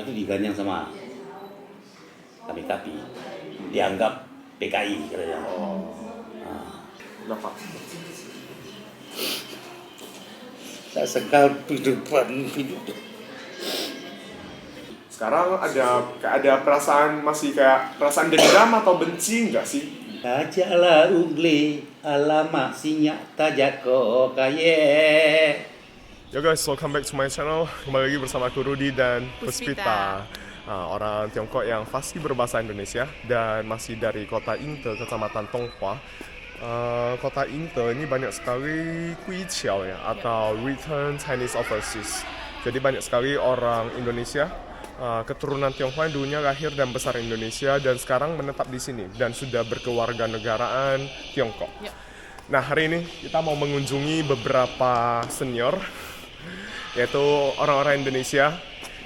itu diganyang sama kami-kami, dianggap PKI katanya. Kenapa? Tak sekal kehidupan hidup. Sekarang ada perasaan masih kayak perasaan dendam atau benci nggak sih? Ajaklah ugli alamak sinyak tajako kaye. Yo guys, welcome back to my channel. Kembali lagi bersama aku Rudy dan Puspita. Orang Tiongkok yang fasih berbahasa Indonesia dan masih dari kota Inte, kecamatan Tonghua. Kota Inte ini banyak sekali Guiqiao ya, atau Return Chinese Overseas. Jadi banyak sekali orang Indonesia, keturunan Tionghoa yang dulunya lahir dan besar di Indonesia dan sekarang menetap di sini dan sudah berkewarganegaraan Tiongkok. Ya. Nah, hari ini kita mau mengunjungi beberapa senior, yaitu orang-orang Indonesia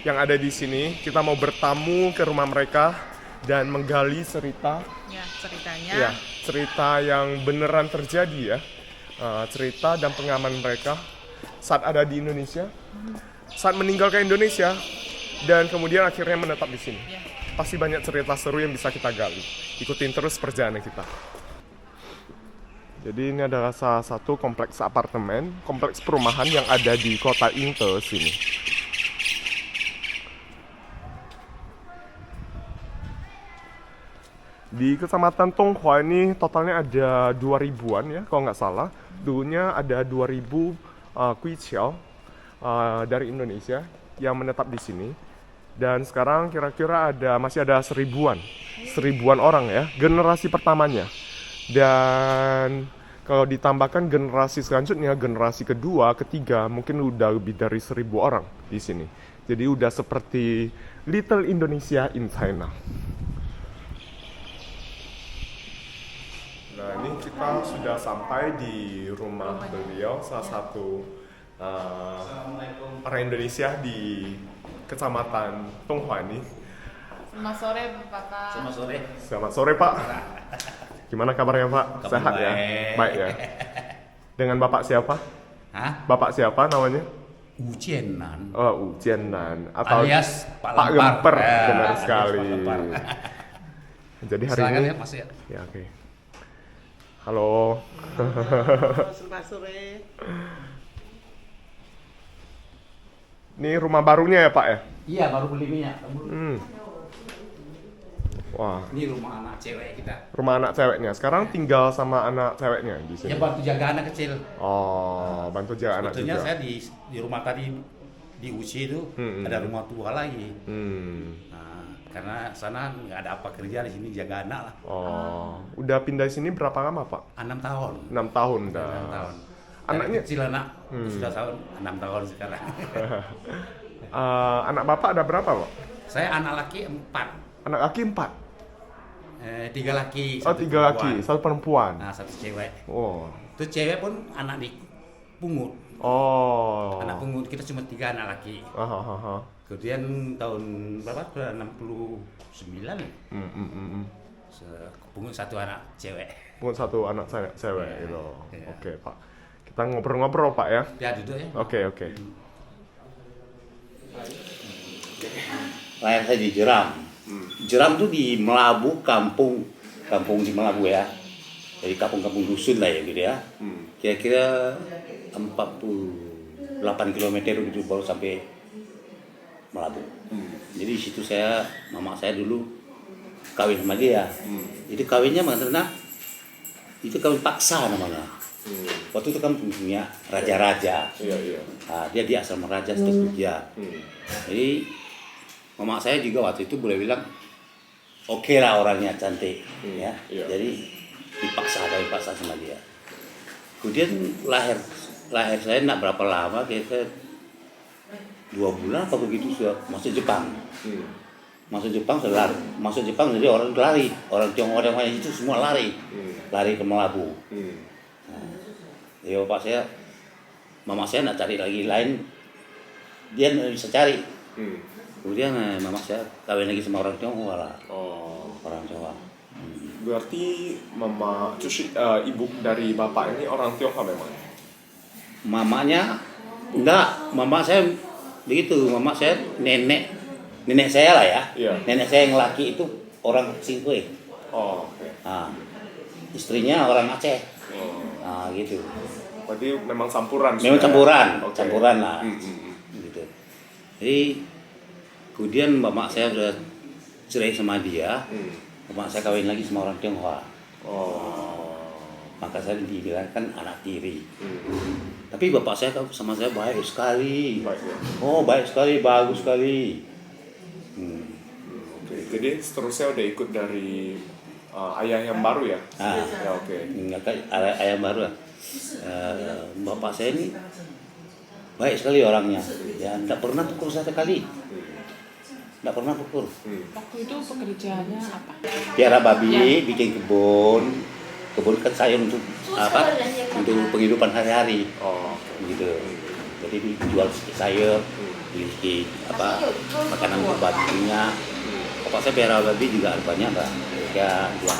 yang ada di sini. Kita mau bertamu ke rumah mereka dan menggali cerita. Ya, ceritanya. Ya, cerita yang beneran terjadi ya. Cerita dan pengalaman mereka saat ada di Indonesia, saat meninggalkan Indonesia, dan kemudian akhirnya menetap di sini. Ya. Pasti banyak cerita seru yang bisa kita gali. Ikutin terus perjalanan kita. Jadi ini adalah salah satu kompleks apartemen, kompleks perumahan yang ada di kota Inte sini. Di kecamatan Tonghua ini totalnya ada 2000-an ya, kalau nggak salah. Dulunya ada 2000 Guiqiao dari Indonesia yang menetap di sini. Dan sekarang kira-kira masih ada seribuan orang ya, generasi pertamanya. Dan kalau ditambahkan generasi selanjutnya, generasi kedua, ketiga, mungkin udah lebih dari 1000 orang di sini. Jadi udah seperti Little Indonesia in China. Nah, ini kita sudah sampai di rumah beliau, salah satu orang Indonesia di kecamatan Tonghua ini. Selamat sore, Bapak. Selamat sore. Selamat sore, Pak. Gimana kabarnya, Pak? Kabar Sehat ya? Baik ya. Dengan Bapak siapa? Hah? Bapak siapa namanya? Ucienan. Oh, Ucienan atau Alias Pak Lemper. Ya, Benar alias sekali. Pak Lemper. Jadi hari Silakan ini ya, Mas ya. Ya, oke. Halo. Selamat sore. Ini rumah barunya ya, Pak ya? Iya, baru beli minyak. Wah, Ini rumah anak cewek kita. rumah anak ceweknya. Sekarang tinggal sama anak ceweknya di sini. Ya bantu jaga anak kecil. Oh, bantu jaga anak Sebetulnya juga. saya di rumah tadi di UC itu ada rumah tua lagi. Nah, karena sana nggak ada apa kerja, di sini jaga anak lah. Oh, udah pindah sini berapa lama, Pak? 6 tahun. 6 tahun dah. 6 tahun. Anaknya- Dari kecil anak sudah tahun 6 tahun sekarang. Anak Bapak ada berapa, Pak? Saya anak laki 4. Anak laki 4? 3 laki, Oh, 3 1 perempuan. laki, 1 perempuan. Nah, 1 cewek. Oh. Itu cewek pun anak di pungut. Oh. Anak pungut kita cuma 3 anak laki. Ah. Kemudian tahun berapa? 69. Pungut 1 anak cewek. Pungut 1 anak cewek Iya, gitu. iya. Oke, Pak. Kita ngobrol-ngobrol, Pak ya. Ya duduk ya. Oke. Lahir saya di Jeram. Jeram tuh di Melabu, kampung di Melabu ya. Jadi kampung-kampung dusun lah ya gitu ya. Kira-kira 48 km gitu baru sampai Melabu. Jadi di situ mama saya dulu kawin sama dia. Jadi kawinnya karena itu kawin paksa namanya. Waktu itu kan punya raja-raja. Iya. Nah, dia di asrama raja seperti dia. Jadi mama saya juga waktu itu boleh bilang oke lah orangnya cantik ya. Iya. Jadi dipaksa sama dia. Kemudian lahir saya enggak berapa lama, kira-kira 2 bulan apa begitu sudah masuk Jepang. Masuk Jepang jadi orang lari, orang Tionghoa yang itu semua lari ke Melabu. Ya mama saya nak cari lagi lain, dia nggak bisa cari. Kemudian mama saya kawin lagi sama orang Tionghoa lah. Oh. Orang Jawa. Berarti ibu dari Bapak ini orang Tionghoa memang? Mamanya enggak, mama saya begitu, mama saya nenek nenek saya lah ya. Iya. Nenek saya yang laki itu orang Singkue. Oh, oke. Nah, istrinya orang Aceh. Oh. Nah, gitu. Berarti memang campuran. Memang sudah ya? campuran, Oke. campuran lah. Hmm. Gitu. Jadi kemudian bapak saya udah cerai sama dia. Bapak saya kawin lagi sama orang Tionghoa. Oh. Maka saya dibilang kan anak tiri. Tapi bapak saya sama saya baik sekali. Baik ya. Oh, baik sekali, bagus sekali. Oke. Jadi seterusnya udah ikut dari ayah yang baru ya? Ah. Ya, oke. Enggak kan ayam baru lah. Bapak saya ini baik sekali orangnya. Ya, tidak pernah pukul saya sekali. Tidak pernah pukul. Waktu itu pekerjaannya apa? Piara babi, bikin kebun. Kebun kan sayur untuk apa? Untuk penghidupan hari-hari. Oh, oke. Gitu. Jadi dijual sayur, beli apa makanan untuk babinya. Bapak saya piara babi juga banyak lah. Ya, 60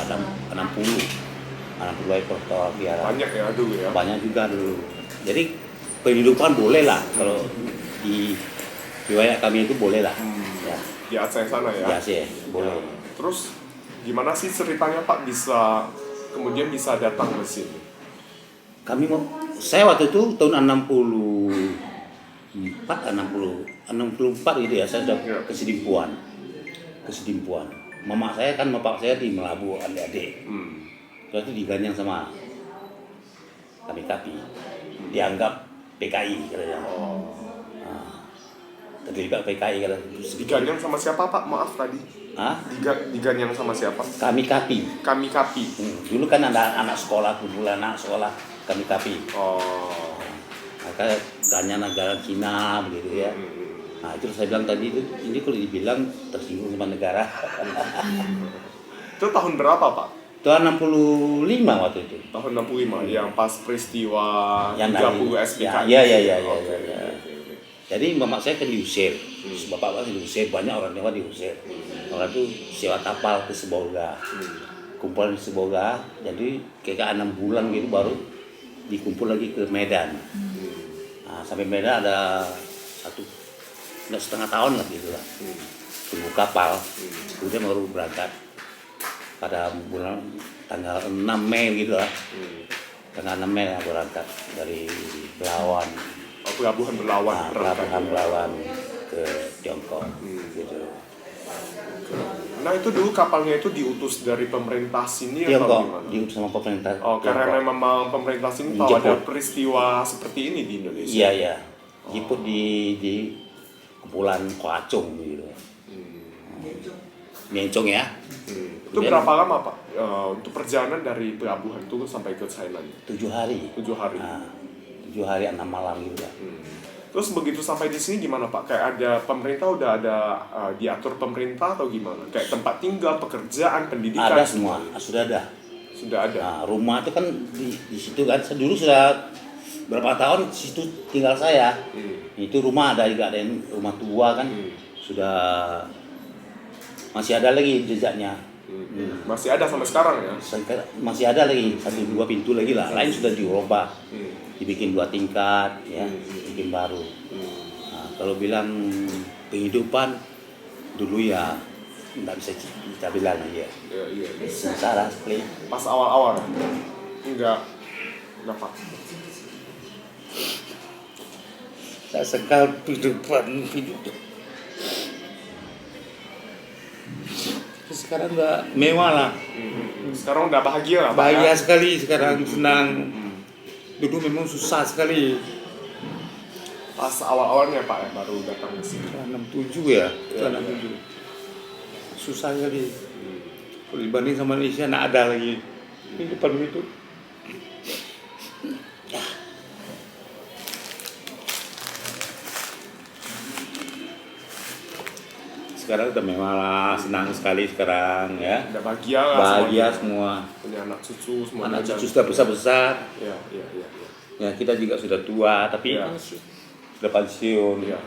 ekor piara. Banyak ya dulu ya? Banyak juga dulu. Jadi penghidupan boleh lah kalau di riwayat kami itu boleh lah. Ya, Di Aceh sana ya? di Aceh boleh. Terus gimana sih ceritanya Pak bisa kemudian bisa datang ke sini? Saya waktu itu tahun 64 gitu ya, saya sudah kesedimpuan. Mama saya kan, bapak saya di Melabu, adik-adik. Terus itu diganyang sama kami-kami. Dianggap PKI katanya. Terlibat PKI katanya. Diganyang sama siapa Pak? Maaf tadi. Hah? Diganyang sama siapa? Kami-kapi. Kami Kapi. Dulu kan ada anak sekolah, kumpulan anak sekolah kami-kapi. Oh. Maka ganyang negara Cina begitu ya. Nah itu saya bilang tadi itu, ini kalau dibilang tersinggung sama negara. Itu tahun berapa Pak? Tahun 65 waktu itu. Tahun 65 yang pas peristiwa Yang 30 dari- SPKI. Ya. Oke. Jadi mama saya kan diusir, bapak saya diusir, banyak orang Jawa diusir. Orang itu sewa kapal ke Seboga, kumpulan di Seboga. Jadi kayak 6 bulan gitu baru dikumpul lagi ke Medan. Nah, sampai Medan ada nggak setengah tahun lah gitu lah. Tunggu kapal, kemudian baru berangkat pada bulan tanggal 6 Mei gitu lah. Tanggal 6 Mei lah berangkat dari Belawan. Pelabuhan Belawan. Pelabuhan Belawan ke Tiongkok gitu. Nah itu dulu kapalnya itu diutus dari pemerintah sini atau Tiongkok gimana? diutus sama pemerintah. Oh, karena Tiongkok. memang pemerintah sini tahu Jeput. ada peristiwa seperti ini di Indonesia. Iya. Jiput di Kepulauan Koacung gitu. Mencong ya. Itu Kemudian- berapa lama Pak? Untuk perjalanan dari pelabuhan itu sampai ke Thailand? 7 hari. 7 hari. Nah, 7 hari 6 malam gitu lah. Terus begitu sampai di sini gimana Pak? Kayak ada pemerintah udah ada diatur pemerintah atau gimana? Kayak tempat tinggal, pekerjaan, pendidikan. Ada semua, sudah ada. Sudah ada. Nah, rumah itu kan di situ kan. Saya dulu sudah berapa tahun di situ tinggal saya. Itu rumah ada juga, ada yang rumah tua kan. Sudah masih ada lagi jejaknya. Masih ada sampai sekarang ya? Masih ada lagi 1-2 pintu lagi lah. Lain sudah dirubah, dibikin 2 tingkat, ya, bikin baru. Nah, kalau bilang kehidupan dulu ya nggak bisa kita bilang aja. Iya. Sengsara sekali. Pas awal-awal enggak Pak. Saya sekal kehidupan hidup. Sekarang udah mewah lah, Sekarang udah bahagia lah Pak. bahagia Ya? sekali sekarang, senang. Dulu memang susah sekali. Pas awal-awalnya Pak ya baru datang ke sini. 67 ya, 67. Susah sekali. Kalau dibanding sama Indonesia, nggak ada lagi kehidupan begitu. Sekarang udah mewah lah, senang sekali sekarang ya. Udah bahagia lah. Bahagia semuanya. semua. Punya anak cucu semua. Anak cucu sudah besar-besar. Iya. Ya kita juga sudah tua, tapi Iya. sudah pensiun. Iya.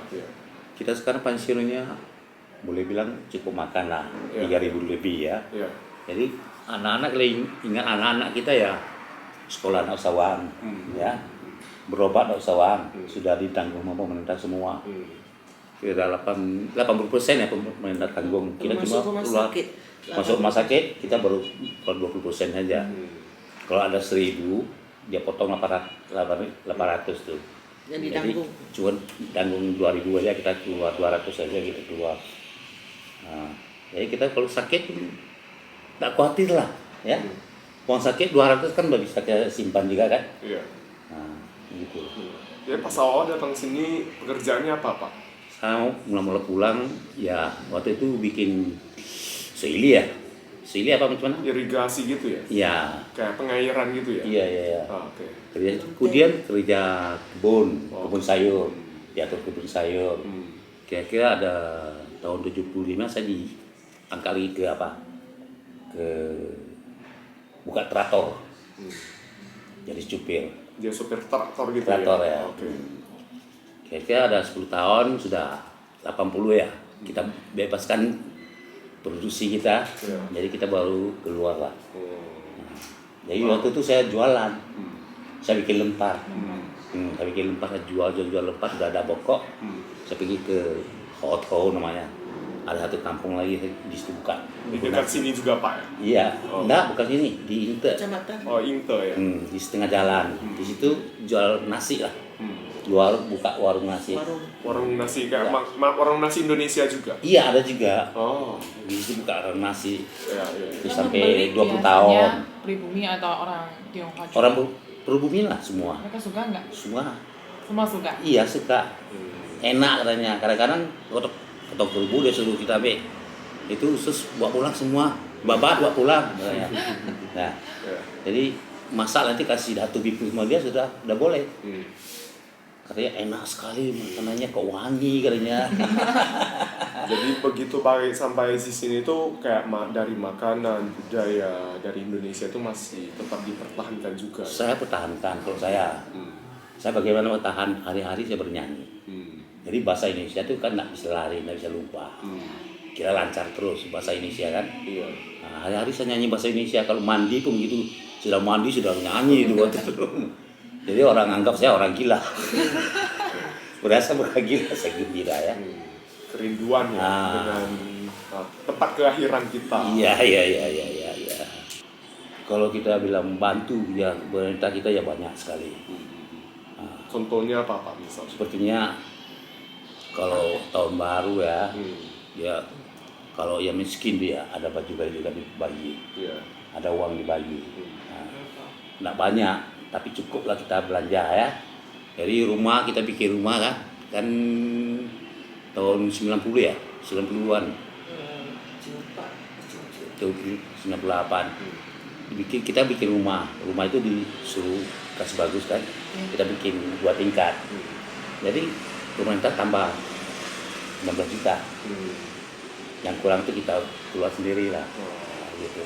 Kita sekarang pensiunnya boleh bilang cukup makan lah, Iya. 3.000 lebih ya. Iya. Jadi anak-anak ingat anak-anak kita ya, sekolah nggak usah uang, ya, berobat nggak usah uang, sudah ditanggung sama pemerintah semua. kira 80% ya pemerintah tanggung. Kita Masuk cuma rumah keluar sakit. masuk rumah sakit kita baru 20% saja. Kalau ada 1.000 dia potong 800 tuh. Yang Jadi ditanggung. cuma tanggung 2.000 aja, kita keluar 200 aja kita keluar. Nah, jadi kita kalau sakit tak khawatir lah ya. Uang sakit 200 kan udah bisa kita simpan juga kan. Iya. Nah, gitu. Jadi pas awal datang sini pekerjaannya apa Pak? Saya mula-mula pulang ya waktu itu bikin seili ya. Seili apa macam mana? Irigasi gitu ya? Ya, Kayak pengairan gitu ya? iya iya. Iya. Ah, oke. Kemudian kerja kebun, Oh. kebun sayur, diatur kebun sayur. Hmm. Kira-kira ada tahun 75 saya diangkat lagi ke apa? Ke buka traktor. Jadi supir Dia supir traktor gitu traktor ya? ya. Oke. Kira-kira ada 10 tahun sudah 80 ya. Kita bebaskan produksi kita. Ya. Jadi kita baru keluar lah. Oh. Jadi waktu itu saya jualan. Saya bikin lempar. Saya bikin lempar, saya jual lempar, sudah ada bokok. Saya pergi ke Hoto namanya. Ada satu kampung lagi di situ buka. Di dekat sini juga Pak ya? Iya, Oh. enggak bukan sini, di Inte. Kecamatan. Oh, Inte ya? Di setengah jalan. Di situ jual nasi lah. Hmm. Buka warung nasi. Warung. Warung nasi kayak warung nasi Indonesia juga? Iya, ada juga. Oh, Di situ buka warung nasi. ya, ya. Terus Yang sampai membeli 20 biasanya tahun. pribumi atau orang Tionghoa juga? Orang pribumi lah semua. Mereka suka nggak? Semua. Semua suka? Iya, suka. Enak katanya. Kadang-kadang ketok kerubu dia suruh kita ambil. Itu khusus bawa pulang semua. Babat bawa pulang katanya. Nah, Ya. jadi masak nanti kasih datu pipi sama dia sudah boleh. Hmm. Katanya enak sekali makanannya, kok wangi katanya. Jadi begitu balik sampai di sini tuh kayak dari makanan, budaya dari Indonesia itu masih tetap dipertahankan juga. Saya pertahankan kalau saya. Hmm. Saya bagaimana bertahan hari-hari saya bernyanyi. Hmm. Jadi bahasa Indonesia itu kan nggak bisa lari, nggak bisa lupa. Kira lancar terus bahasa Indonesia kan. Iya. Nah, hari-hari saya nyanyi bahasa Indonesia. Kalau mandi pun gitu, sudah mandi sudah nyanyi itu waktu itu. Jadi orang anggap saya orang gila. Berasa bukan gila, saya gembira ya. Kerinduan ya dengan tempat kelahiran kita. Iya. Kalau kita bilang bantu ya pemerintah kita ya banyak sekali. Contohnya apa Pak misalnya? Sepertinya kalau tahun baru ya, ya kalau yang miskin dia ada baju-baju juga dibagi, Iya. ada uang dibagi. Nah, nggak banyak, tapi cukup lah kita belanja ya. Jadi rumah kita bikin rumah kan tahun 90 ya, 90-an, itu 98. Kita bikin rumah itu disuruh kasih bagus kan, kita bikin 2 tingkat. Jadi pemerintah tambah 16 juta. Yang kurang itu kita keluar sendiri lah. Gitu.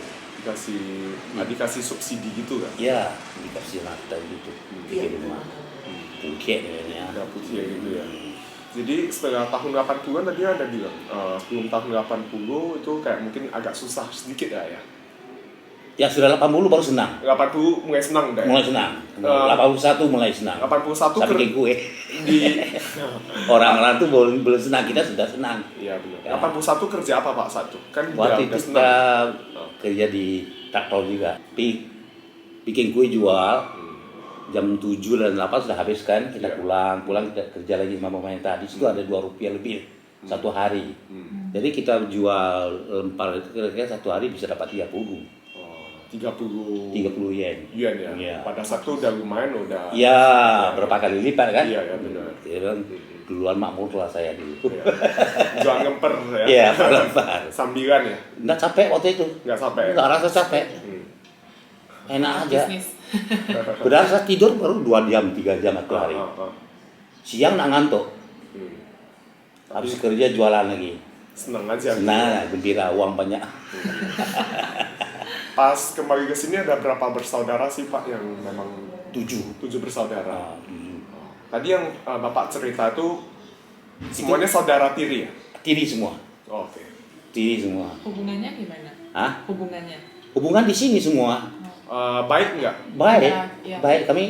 Dikasih subsidi gitu kan? Ya, dikasih nafta gitu, bikin rumah. Pungkit namanya. Ada putih gitu ya. Jadi setelah tahun 80-an tadi ada bilang, sebelum tahun 80 itu kayak mungkin agak susah sedikit ya. Ya sudah 80 baru senang. 80 mulai senang dah. Mulai senang. 81 mulai senang. 81 Saya bikin kue. di Orang-orang tuh belum senang, kita sudah senang. Iya benar. Ya. 81 kerja apa Pak satu? Kan Waktu udah itu senang. kita kerja di traktor juga. Bikin kue jual. Jam 7 dan 8 sudah habis kan. Kita pulang kita kerja lagi sama pemerintah. Di situ ada 2 rupiah lebih satu hari. Jadi kita jual lempar itu kira-kira satu hari bisa dapat 30 yen. Yuan ya. Iya. Pada saat itu udah lumayan udah. Ya, berapa kali lipat kan? Iya ya benar. Ya kan, duluan makmur lah saya dulu. Iya. Jual ngemper ya. Iya, lempar. Sambilan ya. Nggak capek waktu itu. Nggak sampai. Nggak rasa capek. Enak aja. Bisnis. Padahal saya tidur baru 2 jam, 3 jam satu hari. Siang nggak ngantuk. Habis kerja jualan lagi. Senang aja. Senang, gembira, uang banyak. Pas kembali ke sini ada berapa bersaudara sih Pak yang memang 7. 7 bersaudara. Ah, 7. Tadi yang Bapak cerita itu semuanya saudara tiri ya? Tiri semua. Oh, oke. Tiri semua. Hubungannya gimana? Hah? Hubungannya? Hubungan di sini semua. Baik nggak? Baik. Iya. Baik. Kami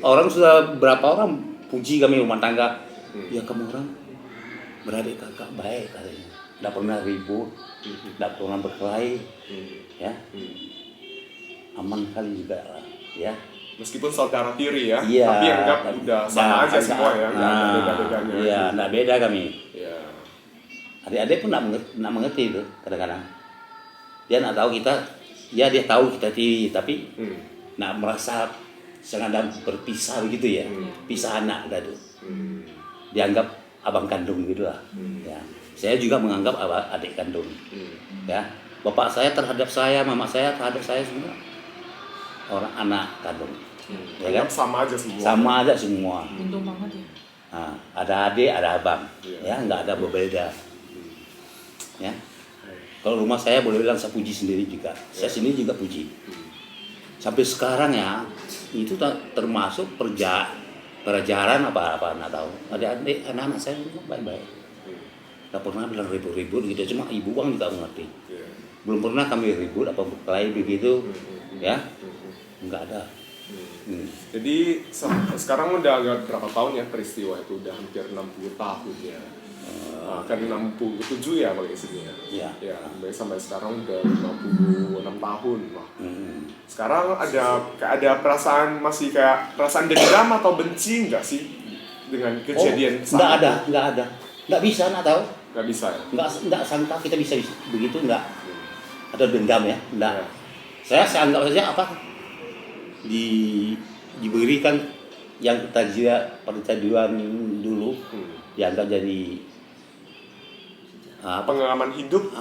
orang sudah berapa orang puji kami rumah tangga. Ya kamu orang beradik kakak baik katanya, tidak pernah ribut, tidak pernah berkelahi, ya, aman kali juga lah, ya. Meskipun saudara tiri ya, Iya, tapi anggap udah sama aja semua ya, nggak ada beda-bedanya. Iya, tidak beda kami. Iya. Adik-adik pun tidak mengerti itu kadang-kadang. Dia tidak tahu kita, ya dia tahu kita tiri, tapi tidak merasa sengaja berpisah begitu ya, pisah anak kita tuh. Dianggap abang kandung gitu lah. Ya. Saya juga menganggap adik kandung. Ya, bapak saya terhadap saya, mama saya terhadap saya semua orang anak kandung. Ya kan? Sama aja semua. Sama aja semua. Untung banget ya. Nah, ada adik, ada abang. Ya, nggak ada berbeda. Ya. Kalau rumah saya boleh bilang saya puji sendiri juga. Saya sendiri juga puji. Sampai sekarang ya, itu termasuk pelajaran apa nggak tahu. Adik-adik anak-anak saya semua baik-baik. Nggak pernah bilang ribut-ribut gitu. Cuma ibu bang juga mengerti. Belum pernah kami ribut apa berkelahi begitu, ya. Nggak ada. Jadi sekarang udah agak berapa tahun ya peristiwa itu? Udah hampir 60 tahun ya. Kan 67 ya paling sini ya. Iya. Ya, sampai sekarang udah 56 tahun lah. Sekarang ada perasaan masih kayak perasaan dendam atau benci nggak sih dengan kejadian nggak ada. Nggak bisa, nggak tahu. Nggak bisa ya? Nggak sangka kita bisa begitu, nggak. Ada dendam ya, nggak. Ya. Saya anggap saja diberikan yang ketajuan dulu dianggap jadi pengalaman hidup,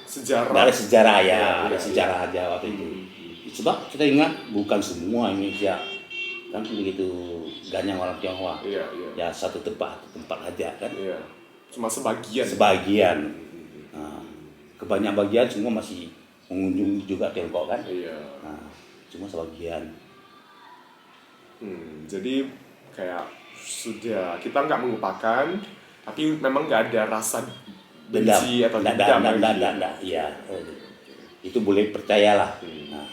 sejarah. Dari sejarah ya, Ya, ada ya, sejarah aja waktu itu. Sebab kita ingat bukan semua Indonesia kan begitu ganyang orang Tionghoa. Iya. Ya satu tempat aja kan. Iya. Cuma sebagian. Sebagian. Nah, kebanyakan bagian semua masih mengunjung juga Tiongkok kan. Iya. Nah, cuma sebagian. Jadi kayak sudah kita nggak melupakan, tapi memang nggak ada rasa benci atau dendam lagi. Enggak, iya. Itu boleh percayalah. Nah,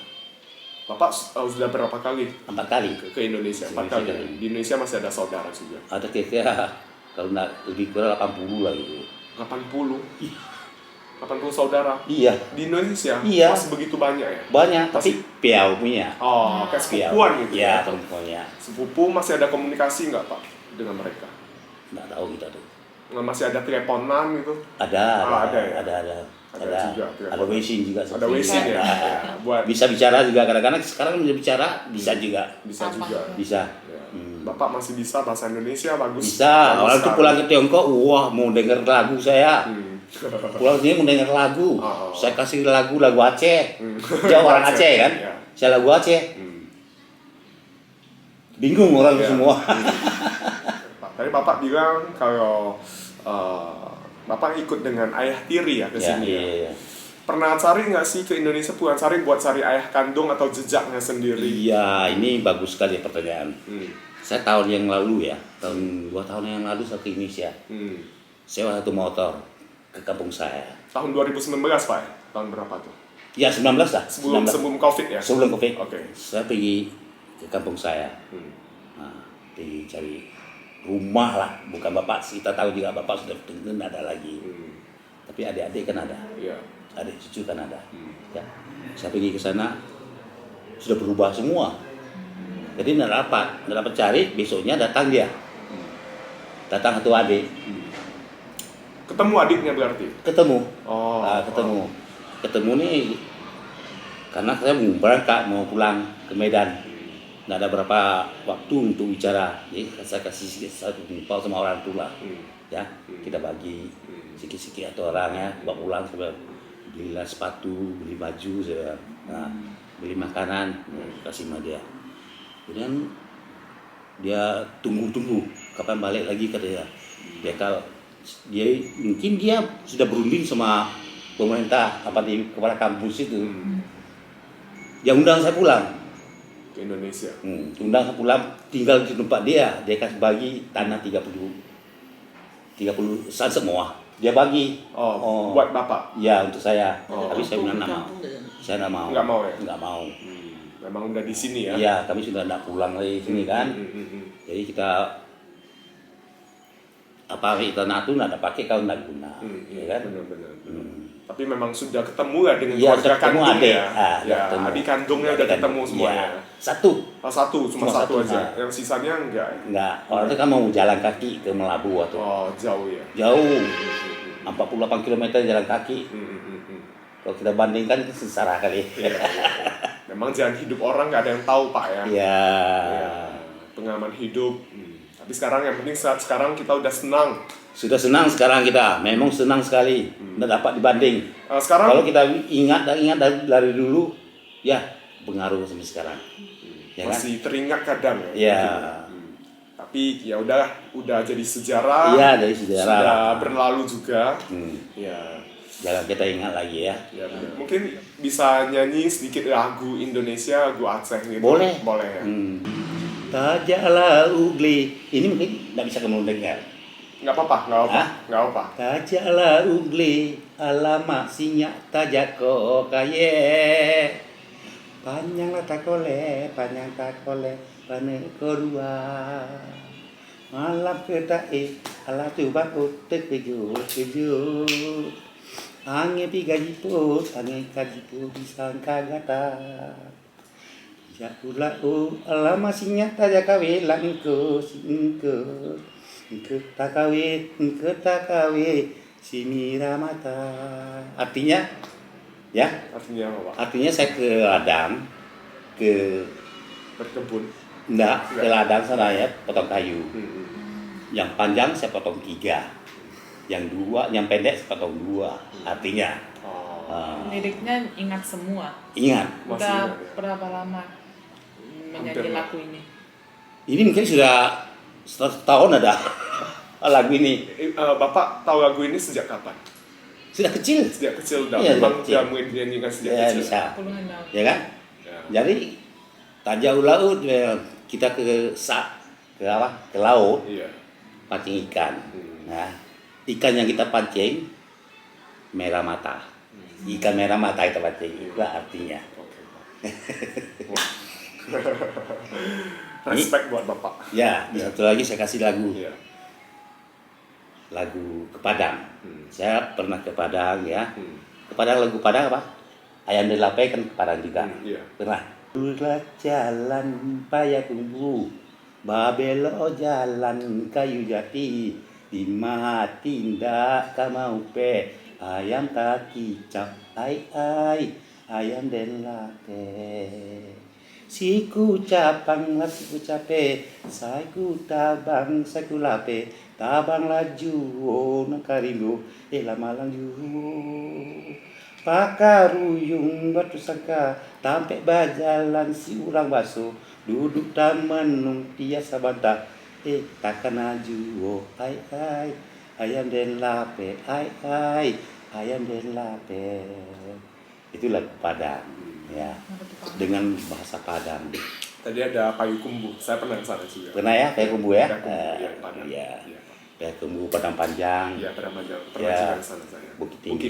Bapak sudah berapa kali 4 kali ke Indonesia? 4 kali. Di Indonesia masih ada saudara juga. ada kira-kira kalau enggak lebih kurang 80 lah gitu. 80 saudara Iya, di Indonesia. Iya. Masih begitu banyak ya? banyak tapi piau punya. Oh, kayak Piau. sepupuan gitu. Iya, teman-temannya. Sepupu masih ada komunikasi nggak Pak dengan mereka? Enggak tahu kita tuh. Masih ada teleponan gitu? Ada ya? ada juga, ada WhatsApp juga. Ada WhatsApp ya? Ya, buat Bisa bicara juga kadang-kadang sekarang bisa bicara bisa juga. bisa juga. Bisa. Ya. Bapak masih bisa bahasa Indonesia bagus. Bisa. bagus Orang tuh sekali. pulang ke Tiongkok, wah mau denger lagu saya. Pulang sini mau denger lagu. Oh. Saya kasih lagu Aceh. Dia orang Aceh kan. Ya. Saya lagu Aceh. Bingung orang Ya. semua. Tadi Bapak bilang kalau Bapak ikut dengan ayah tiri ya ke sini ya. Iya. Pernah cari nggak sih ke Indonesia bukan cari buat cari ayah kandung atau jejaknya sendiri? Iya, ini bagus sekali pertanyaan. Saya tahun yang lalu ya, 2 tahun yang lalu saya ke Indonesia. Sewa satu motor ke kampung saya. Tahun 2019 Pak ya? Tahun berapa tuh? Ya 19 lah. 19. Sebelum Covid ya? Sebelum Covid. Oke. Saya pergi ke kampung saya. Nah, pergi cari rumah lah, bukan bapak. Kita tahu juga bapak sudah tunggu ada lagi. Tapi adik-adik kan ada. Iya. Adik cucu kan ada. Ya. Saya pergi ke sana sudah berubah semua. Jadi nggak dapat cari, besoknya datang dia. Datang satu adik. Ketemu adiknya berarti? Ketemu. Oh. Ketemu nih karena saya mau berangkat, mau pulang ke Medan. Nggak ada berapa waktu untuk bicara. Jadi saya kasih satu jempol sama orang tua. Ya, kita bagi sikit-sikit atau orang ya, bawa pulang saya belilah sepatu, beli baju saya. Nah, beli makanan, kasih sama dia. Kemudian dia tunggu kapan balik lagi ke dia. Dia mungkin dia sudah berunding sama pemerintah di kepala kampus itu. Dia undang saya pulang ke Indonesia. Undang saya pulang tinggal di tempat dia kasih bagi tanah 30 san semua. Dia bagi. Buat Bapak? Ya, untuk saya. Tapi saya bilang nggak mau. Saya nggak mau. Nggak mau ya? Nggak mau. Memang udah di sini ya? Iya, kami sudah nggak pulang lagi sini kan. Jadi kita apa tanah itu nggak ada pakai kalau nggak guna, ya kan? Benar-benar. Tapi memang sudah ketemu ya dengan Iya, keluarga ketemu kandung adik. ya. Udah ketemu. Adik kandungnya udah ketemu semuanya. Iya. Satu. Satu, cuma satu aja. Nah. Yang sisanya enggak. Enggak, orang itu kan mau jalan kaki ke Melabu waktu. Oh, jauh ya. Jauh, 48 km jalan kaki. Kalau kita bandingkan itu sengsara kali. Iya. Memang jalan hidup orang nggak ada yang tahu Pak ya. Iya. Ya, pengalaman hidup. Tapi sekarang yang penting saat sekarang kita udah senang. Sudah senang sekarang kita, memang senang sekali. Nggak dapat dibanding. Sekarang Kalau kita ingat dari dulu, ya pengaruh sampai sekarang. Ya kan? masih teringat kadang ya. Iya. Tapi ya udah jadi sejarah. Iya, dari sejarah. Sudah berlalu juga. Ya. Jangan kita ingat lagi ya. Ya, mungkin bisa nyanyi sedikit lagu Indonesia, lagu Aceh gitu. Boleh. Boleh ya. Tajaklah ugli. Ini mungkin nggak bisa kamu dengar. Nggak apa-apa, nggak apa-apa. Hah? Nggak apa. Tajaklah ugli, alamak sinyak tajak ko kaye. Panjanglah takole, panjang takole, pane kedua. Malam kedae, ala tuba utek keju. Angin tiga jiput, angin kajipu disangka gata. Jakulah alama sinyak tajak kawe langko singko. Engke tak kawe si mira mata. Artinya ya, Artinya apa, Pak? artinya saya ke ladang, ke Berkebun. ke ladang sana ya, potong kayu. Yang panjang saya potong 3, yang pendek saya potong 2. Artinya Liriknya ingat semua. ingat, Masih Udah ingat ya? berapa lama menyanyi lagu ini? ini mungkin sudah 100 tahun ada lagu ini. Bapak tahu lagu ini sejak kapan? Sudah kecil. Sejak kecil udah. Iya, Memang kecil. udah mungkin dinyanyikan sejak Ya kecil. bisa, Puluhan tahun. ya kan? Ya. Jadi tajauh laut kita ke laut Iya. pancing ikan. Nah, ikan yang kita pancing merah mata. Ikan merah mata kita pancing. Itulah artinya. Oke, Pak. Respect buat Bapak. Ya, satu lagi saya kasih lagu. Iya. Lagu ke Padang. Saya pernah ke Padang ya. Hmm. Ke Padang, lagu Padang apa? Ayam Delapai kan ke Padang juga. Iya. Pernah. Ulah jalan payah kumbu, babelo jalan kayu jati, dimati ndak kamau pe, ayam tak kicap, ayam delate. Siku capang lah siku cape, saiku tabang saiku lape, tabang laju nakarindo, lama laju. Pakaruyung batu sangka, tampek bajalan si ulang baso, duduk dan menung dia sabanta, takkan aju, ayam den lape, ayam den lape. Itu lagu Padang, ya, dengan bahasa Padang. Tadi ada Payu Kumbu. Saya pernah ke sana juga. Pernah ya, kayak kumbu ya? Payu Kumbu, ya, Padang. Iya. Iya, Pak. Kayak kumbu Padang Panjang. Iya, pernah pernah Ya. juga ke sana saya. Bukit Tinggi,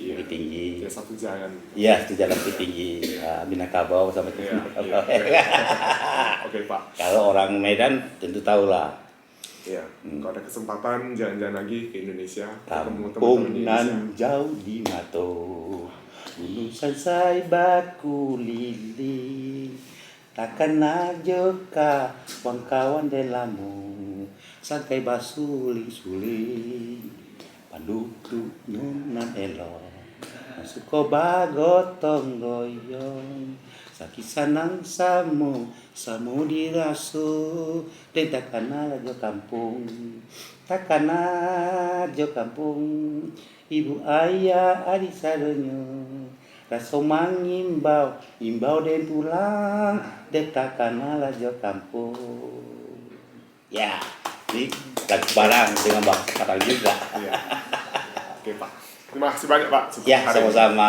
iya. Bukit Tinggi. Ya, satu jalan. Iya, itu jalan Bukit Tinggi, Minangkabau sama Iya, Minangkabau. iya. Oke, Pak. Kalau orang Medan tentu tahu lah. Iya. Kalau ada kesempatan jalan-jalan lagi ke Indonesia, ketemu teman-teman Kampung Indonesia. nan jauh di Mato, gunung sansai baku lili, takkan najoka kawan delamu, santai basuling-suling, panduduk nunan elok, suko bagotong goyong, sakit sanang samu diraso, dan takkan jo kampung, takkan jo kampung, ibu ayah adik sadonyo, raso mangimbau, imbau dan pulang, dan takkan jo kampung. Ya, ini lagu Padang dengan bahasa Padang juga. Iya. Oke, Pak. Terima kasih banyak, Pak. Ya, Hari ini. sama-sama.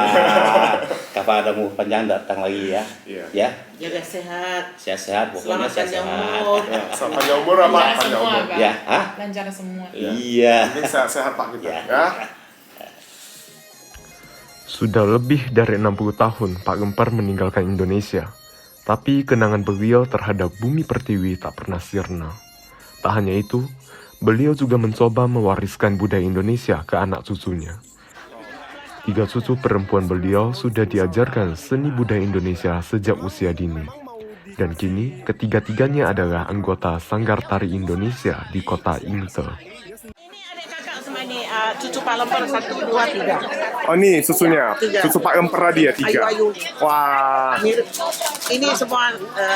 Kapan ada mau panjang datang lagi ya. Iya. Ya, Jaga sehat. sehat-sehat, pokoknya Selamat panjang sehat. umur. Ya, selamat panjang umur, Pak. Lancar Panjang semua, umur. Pak. Ya, hah? Lancar semua. Iya. Mungkin sehat-sehat, Pak, kita. Ya. Ya. Sudah lebih dari 60 tahun Pak Gempar meninggalkan Indonesia. Tapi kenangan beliau terhadap bumi pertiwi tak pernah sirna. Tak hanya itu, Beliau juga mencoba mewariskan budaya Indonesia ke anak cucunya. 3 cucu perempuan beliau sudah diajarkan seni budaya Indonesia sejak usia dini. Dan kini ketiga-tiganya adalah anggota Sanggar Tari Indonesia di kota Inte. Ini adik kakak semua ini, cucu Pak Lemper 1, 2, 3. Oh nih susunya, Tiga. susu Pak Lemper tadi ya 3. Ayu-ayu. Wah, Ini semua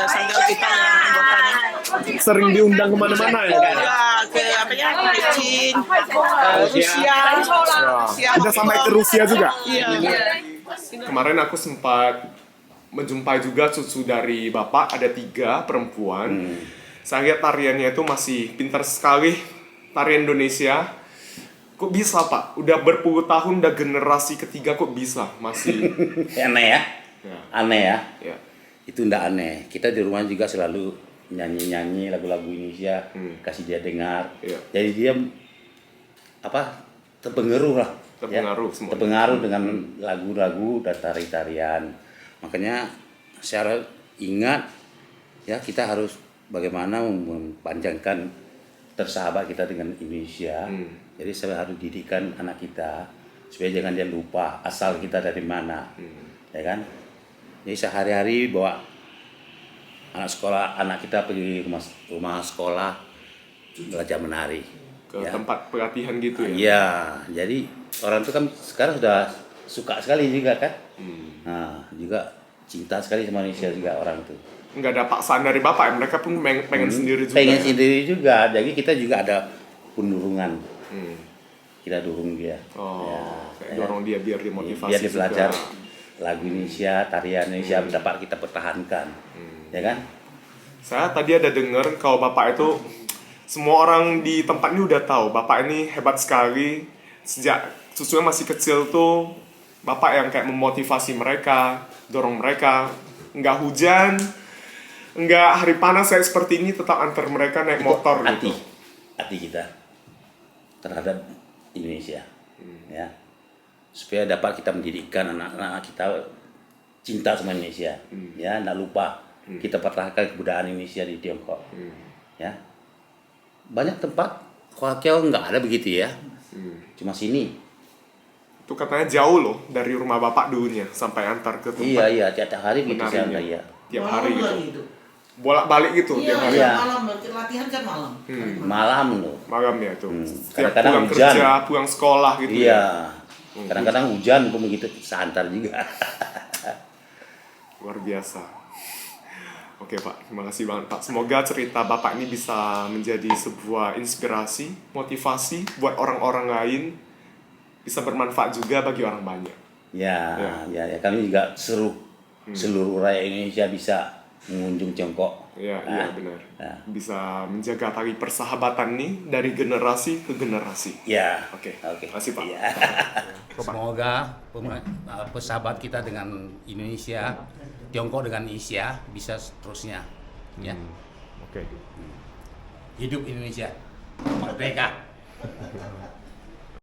sanggar kita yang anggotanya. sering diundang kemana-mana ya? Ke apa ya? Ke Cina, Rusia. Rusia, Udah sampai ke Rusia juga? Iya. Kemarin aku sempat menjumpai juga cucu dari bapak, ada 3 perempuan. Saya lihat tariannya itu masih pintar sekali, tarian Indonesia. Kok bisa Pak? Udah berpuluh tahun, udah generasi ketiga kok bisa masih? Aneh ya? Ya. Aneh ya? Ya. Itu ndak aneh. Kita di rumah juga selalu nyanyi-nyanyi lagu-lagu Indonesia, kasih dia dengar. Iya. Jadi dia terpengaruh lah. Terpengaruh ya? semua. Terpengaruh dengan lagu-lagu dan tari-tarian. Makanya secara ingat ya kita harus bagaimana mempanjangkan tersahabat kita dengan Indonesia. Jadi saya harus didikan anak kita supaya jangan dia lupa asal kita dari mana. Ya kan? Jadi sehari-hari bawa anak kita pergi rumah sekolah belajar menari Ke ya. tempat pelatihan gitu ya? Iya, jadi orang itu kan sekarang sudah suka sekali juga kan. Nah, juga cinta sekali sama Indonesia juga orang itu. Nggak ada paksaan dari bapak ya? Mereka pun pengen sendiri juga. Pengen ya? sendiri juga, jadi kita juga ada penurungan. Kita dorong dia. Oh, Ya, kayak ya. dorong dia biar dimotivasi Biar dia belajar juga. lagu Indonesia, tarian Indonesia dapat kita pertahankan. Ya kan? Saya tadi ada dengar kalau bapak itu semua orang di tempat ini udah tahu bapak ini hebat sekali. Sejak cucunya masih kecil tuh bapak yang kayak memotivasi mereka, dorong mereka. Nggak hujan, nggak hari panas kayak seperti ini, tetap antar mereka naik motor gitu. Hati kita terhadap Indonesia, ya, supaya dapat kita mendidikkan anak-anak kita cinta sama Indonesia, ya, nggak lupa kita pertahankan kebudayaan Indonesia di Tiongkok, ya. Banyak tempat Hokkien nggak ada begitu ya, cuma sini. Itu katanya jauh loh dari rumah bapak dulunya sampai antar ke tempat Iya, tiap hari begitu saya menarinya. ya. Tiap hari Malam gitu. gitu. Bolak-balik gitu Iya, tiap hari. Iya. malam latihan kan malam. Malam loh. Malam ya tuh. Setiap Kadang-kadang pulang hujan. kerja, pulang sekolah gitu ya. Iya. Kadang-kadang hujan pun begitu santar juga. Luar biasa. Oke Pak, terima kasih banget Pak. Semoga cerita Bapak ini bisa menjadi sebuah inspirasi, motivasi buat orang-orang lain, bisa bermanfaat juga bagi orang banyak. Ya, kami juga seluruh rakyat Indonesia bisa mengunjung Tiongkok. Iya, Nah, iya benar. nah. Bisa menjaga tali persahabatan nih dari generasi ke generasi. Ya. Oke. Oke. Terima kasih, Pak. Iya. Semoga persahabat kita dengan Indonesia, Tiongkok dengan Asia bisa seterusnya. Ya. Oke. Hidup Indonesia. Merdeka.